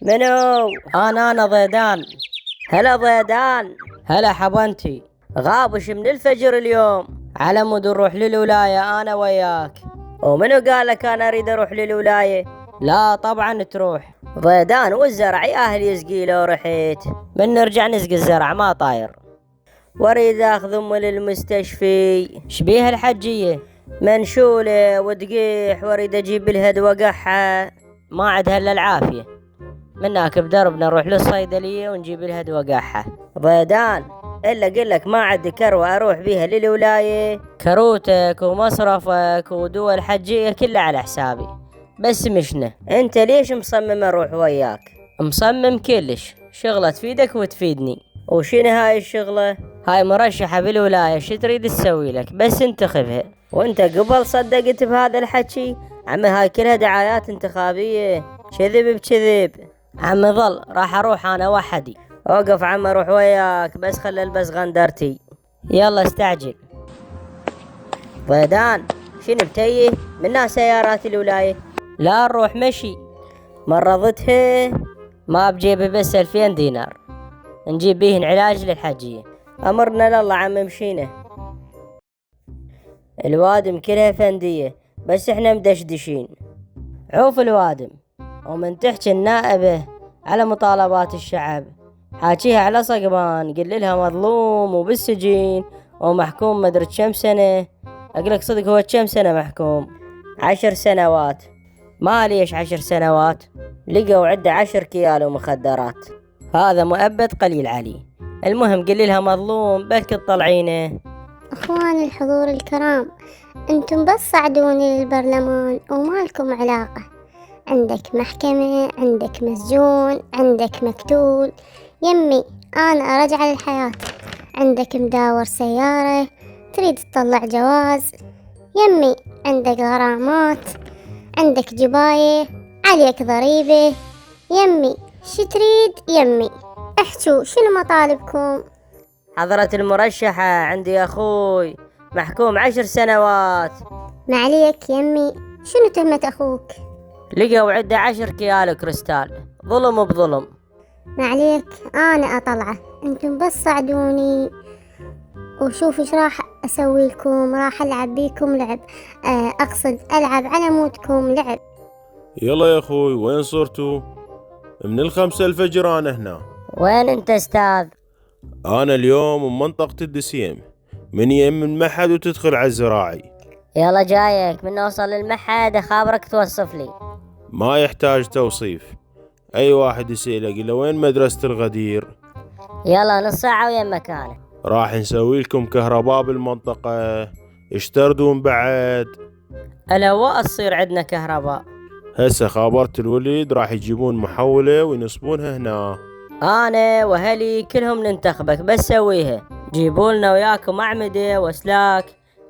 منو؟ أنا ضيدان. هلا ضيدان. هلا حبنتي. غابش من الفجر اليوم على مود نروح للولاية أنا وياك. ومنو قالك أنا أريد أروح للولاية؟ لا طبعا تروح ضيدان، والزرع يا أهل يسقي لو رحت من نرجع نسقي الزرع ما طاير. واريد اخذ امي للمستشفي. شبيها الحجية؟ منشولة ودقيح، واريد اجيب لها دوقحها ما عندها الا العافية. مناك بدربنا نروح للصيدلية ونجيب لها دوقحها. ضيدان الا قلك ما عندي كروة اروح بيها للولاية. كروتك ومصرفك ودول حجية كلها على حسابي، بس مشنا انت ليش مصمم اروح وياك؟ مصمم كلش، شغلة تفيدك وتفيدني. وشنو هاي الشغلة؟ هاي مرشحة بالولاية، شو تريد تسوي لك؟ بس انتخبها. وانت قبل صدقت بهذا الحكي؟ عمي هاي كلها دعايات انتخابية، كذب بكذب. عمي ظل راح اروح انا وحدي. اوقف عمي اروح وياك، بس خل البس غندرتي. يلا استعجل. ضيدان شنو بتيه؟ منها سيارات الولاية؟ لا نروح مشي. مرضتها؟ ما بجيبي بس 2000 دينار نجيب بيهن علاج للحجية. أمرنا لله عم مشينا. الوادم كلها فندية بس احنا مدشدشين. عوف الوادم ومن تحكي النائبة على مطالبات الشعب حاكيها على صقبان، قل لها مظلوم وبالسجين ومحكوم مدري كم سنة. أقلك صدق هو كم سنة محكوم؟ 10 سنوات. ما ليش 10 سنوات؟ لقوا عده 10 كيالو مخدرات، هذا مؤبد قليل عليه. المهم قل لها مظلوم بلك تطلعينه. اخوان الحضور الكرام، انتم بس صعدوني للبرلمان وما لكم علاقة. عندك محكمة، عندك مسجون، عندك مقتول. يمي انا ارجع للحياة. عندك مداور سيارة، تريد تطلع جواز. يمي عندك غرامات، عندك جباية، عليك ضريبة. يمي شو تريد؟ يمي احكوا شنو مطالبكم؟ حضرة المرشحة عندي أخوي محكوم 10 سنوات. معليك يمي، شنو تهمة أخوك؟ لقوا عده 10 كيالو كريستال، ظلم بظلم. معليك أنا أطلعه، انتم بس صعدوني وشوف ايش راح أسوي لكم. راح ألعب بيكم لعب، أقصد ألعب على مودكم لعب. يلا يا أخوي وين صرتوا؟ من 5 الفجر أنا هنا. وين أنت أستاذ؟ أنا اليوم من منطقة الدسيم، من يم المحد وتدخل على الزراعي. يلا جايك، من نوصل للمحد أخابرك توصف لي. ما يحتاج توصيف، أي واحد يسأله قل له وين مدرسة الغدير. يلا نص ساعة وين مكانه. راح نسوي لكم كهرباء بالمنطقة، اشتردون بعد. ألا وأصير عندنا كهرباء. هسه خابرت الولد راح يجيبون محولة وينصبونها هنا. أنا وهلي كلهم ننتخبك، بس سويها. جيبوا لنا وياكم أعمدة وأسلاك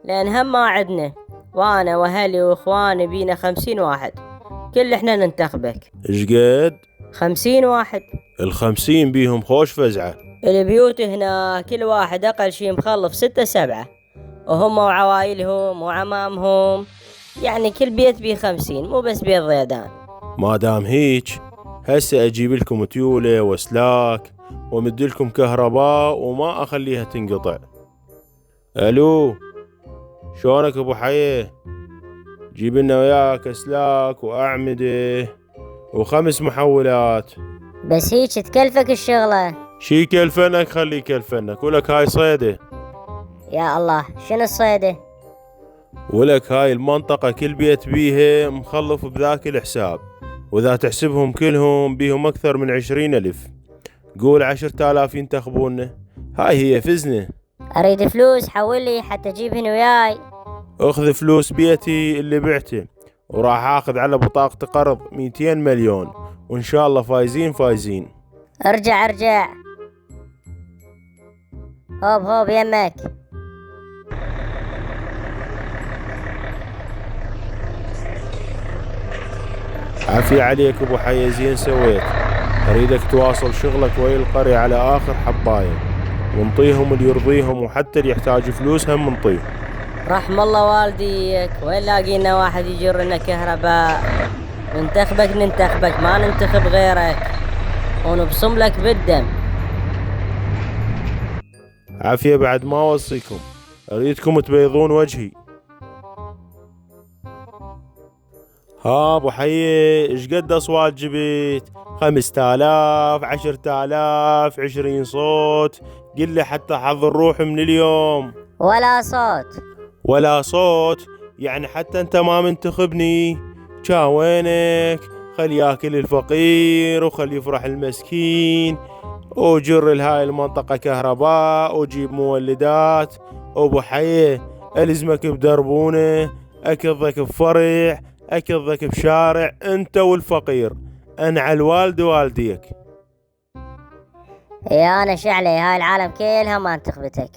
لأن هم ما عدنا، وأنا وهلي وإخواني بينا 50 واحد، كل إحنا ننتخبك. إيش قد؟ 50 واحد. 50 بيهم خوش فزعة. البيوت هنا كل واحد أقل شي مخلف 6 7، وهم وعوائلهم وعمامهم، يعني كل بيت بيه 50، مو بس بيت ضيدان. ما دام هيك هسه اجيب لكم تيولة واسلاك وامد لكم كهرباء وما اخليها تنقطع. الو شلونك ابو حيه؟ جيب لنا وياك اسلاك واعمده و5 محولات. بس هيك تكلفك الشغلة. شي كلفنك خلي كلفنك، ولك هاي صيدة. يا الله شنو الصيدة؟ ولك هاي المنطقة كل بيت بيها مخلف بذاك الحساب، وإذا تحسبهم كلهم بيهم أكثر من 20,000. قول 10,000 ينتخبونا، هاي هي فزنة. أريد فلوس حولي حتى أجيبهن وياي. أخذ فلوس بيتي اللي بعته، وراح أخذ على بطاقة قرض 200 مليون، وإن شاء الله فايزين فايزين. ارجع هوب يمك. عافية عليك ابو حي، زين سويت. اريدك تواصل شغلك ويا القرية على اخر حباية، ونطيهم اللي يرضيهم، وحتى اللي يحتاج فلوس هم نطيه. رحم الله والديك، وين لاقينا واحد يجر لنا كهرباء. ننتخبك ما ننتخب غيرك. ونبصم لك بالدم. عافية بعد ما أوصيكم، أريدكم تبيضون وجهي. ها أبو حي، إيش قد أصوات جبت؟ 5000، 10000، 20 صوت؟ قل لي حتى حظ الروح من اليوم. ولا صوت. ولا صوت؟ يعني حتى أنت ما منتخبني؟ جا وينك؟ خل ياكل الفقير وخل يفرح المسكين، وجر لهاي المنطقة كهرباء وجيب مولدات. أبو حي، ألزمك بدربونة، أكضك بفرع، أكضك بشارع، أنت والفقير، أنعى الوالد والديك. يا أنا شعلي، هاي العالم كلها ما انتخبتك.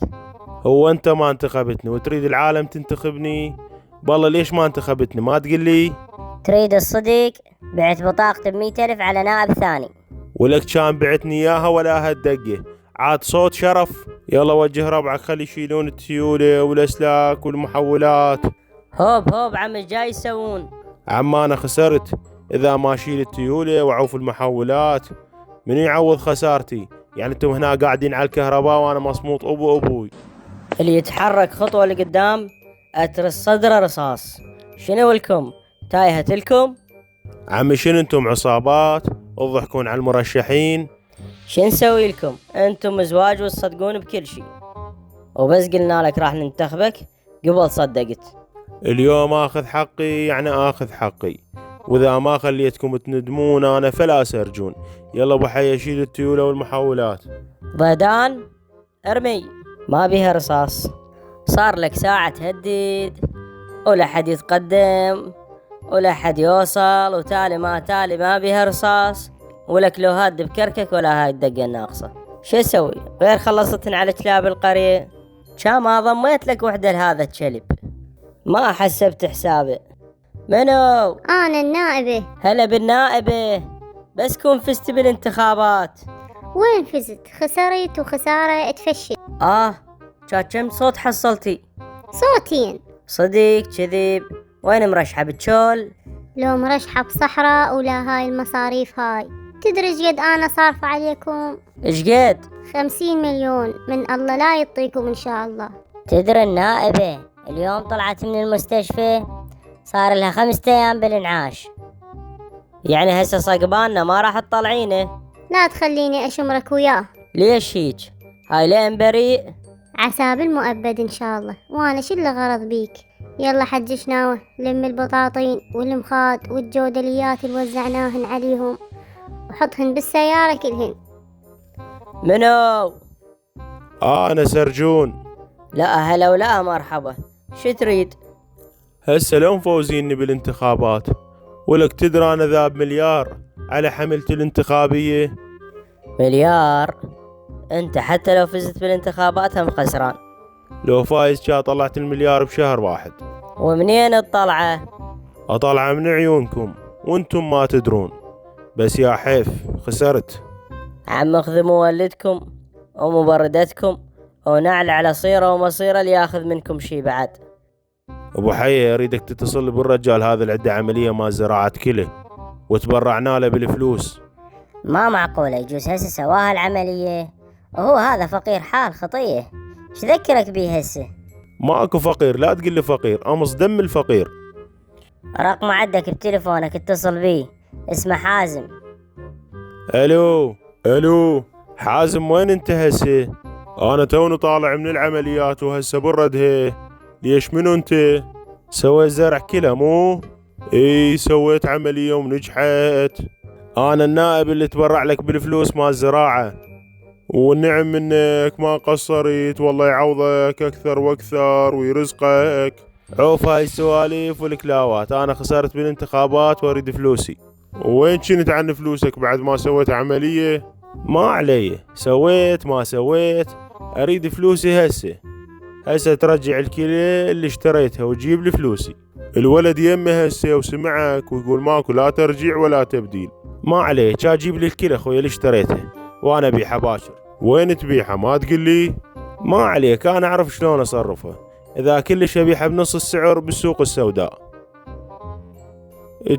هو أنت ما انتخبتني وتريد العالم تنتخبني؟ بالله ليش ما انتخبتني؟ ما تقول لي؟ تريد الصديق؟ بعت بطاقة ب100,000 على نائب ثاني. ولك كان بعتني إياها ولا هالدقة؟ عاد صوت شرف. يلا وجه ربعك خلي يشيلون التيولة والأسلاك والمحولات. هوب هوب عم جاي يسوون. عم أنا خسرت، إذا ما شيل التيولة وعوف المحولات من يعوض خسارتي؟ يعني انتم هنا قاعدين على الكهرباء وانا مصموط ابوي. اللي يتحرك خطوة لقدام اترس صدره رصاص. شنو لكم؟ تايهة لكم؟ عمي شنو انتم عصابات تضحكون على المرشحين؟ شو نسوي لكم؟ انتم ازواج وتصدقون بكل شيء، وبس قلنا لك راح ننتخبك قبل صدقت. اليوم اخذ حقي يعني اخذ حقي، واذا ما خليتكم تندمون انا فلا سرجون. يلا ابو حي شيل التيولة والمحولات. ضيدان ارمي، ما بيها رصاص. صار لك ساعة تهدد ولا حد يتقدم ولا حد يوصل، وتالي ما بيها رصاص، ولك لو هاد بكركك ولا هاي الدقة الناقصة. شو اسوي غير خلصتن على كلاب القرية؟ كان ما ضميت لك وحدة لهذا الكلب، ما حسبت حسابه. منو؟ أنا النائبة. هلا بالنائبة، بس كون فزت بالانتخابات. وين فزت؟ خسرت وخسارة تفشل. كم صوت حصلتي؟ صوتين. صديق كذب. وين مرشحة بالشول؟ لو مرشحة بصحراء ولا هاي المصاريف هاي. تدري ايش قد أنا صارفة عليكم؟ ايش قد؟ 50 مليون، من الله لا يعطيكم إن شاء الله. تدري النائبة اليوم طلعت من المستشفى، صار لها 5 أيام بالانعاش. يعني هسه صقباننا ما راح تطلعينه؟ لا تخليني أشمرك وياه. ليش هيك؟ هاي لين بريء. عسى بالمؤبد إن شاء الله، وأنا شو اللي غرض بيك. يلا حج شناوة، لم البطاطين والمخاد والجودليات اللي وزعناهن عليهم وحطهن بالسيارة كلهن. منو؟ انا سرجون. لا هلا ولا مرحبا، شو تريد؟ هسه لو مفوزيني بالانتخابات، ولك تدرى انا ذاب مليار على حملتي الانتخابية. مليار؟ انت حتى لو فزت بالانتخابات هم خسران. لو فايز كا طلعت المليار بشهر واحد. ومنين الطلعة؟ اطلع من عيونكم وانتم ما تدرون، بس يا حيف خسرت. عم اخذ مولدكم ومبردتكم ونعل على صيرة ومصيرة لياخذ منكم شي بعد. ابو حي اريدك تتصل بالرجال هذا اللي عنده عملية ما زراعة كلى وتبرعنا له بالفلوس. ما معقولة يجوز هسه سواها العملية وهو هذا فقير حال خطية. ايش ذكرك بيه هسه؟ ماكو فقير، لا تقول لي فقير، امص دم الفقير. رقم عندك بتليفونك اتصل بيه، اسمه حازم. الو حازم، وين انت هسه؟ انا توني طالع من العمليات وهسه بردها. ليش منو انت؟ سويت زرع كلى مو؟ اي سويت عملية ونجحت. انا النائب اللي تبرع لك بالفلوس مال الزراعة، والنعم منك ما قصرت، والله يعوضك اكثر واكثر ويرزقك. عوف هاي السواليف والكلاوات، انا خسرت بالانتخابات واريد فلوسي. وين كنت عن فلوسك بعد ما سويت عملية؟ ما علي، سويت ما سويت اريد فلوسي هسه ترجع الكلى اللي اشتريتها وتجيب لي فلوسي. الولد يمه هسه وسمعك ويقول ماكو لا ترجيع ولا تبديل. ما عليه، جيب لي الكلى خويا اللي اشتريته وانا ابيعها باكر. وين تبيعها ما تقول لي؟ ما عليك، انا اعرف شلون اصرفها. اذا كلش ابيعها بنص السعر بالسوق السوداء.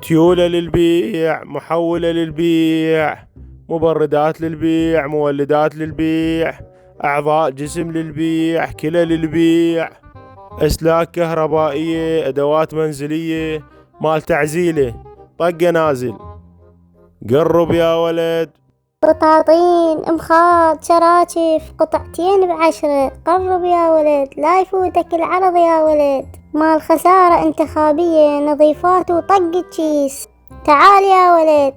تيولة للبيع، محولة للبيع، مبردات للبيع، مولدات للبيع، أعضاء جسم للبيع، كلى للبيع، أسلاك كهربائية، أدوات منزلية، مال تعزيله، طقة نازل. قرب يا ولد. بطاطين، مخاط، شراكف، قطعتين ب10. قرب يا ولد، لا يفوتك العرض يا ولد. مال خسارة انتخابية، نظيفات وطق كيس. تعال يا ولد.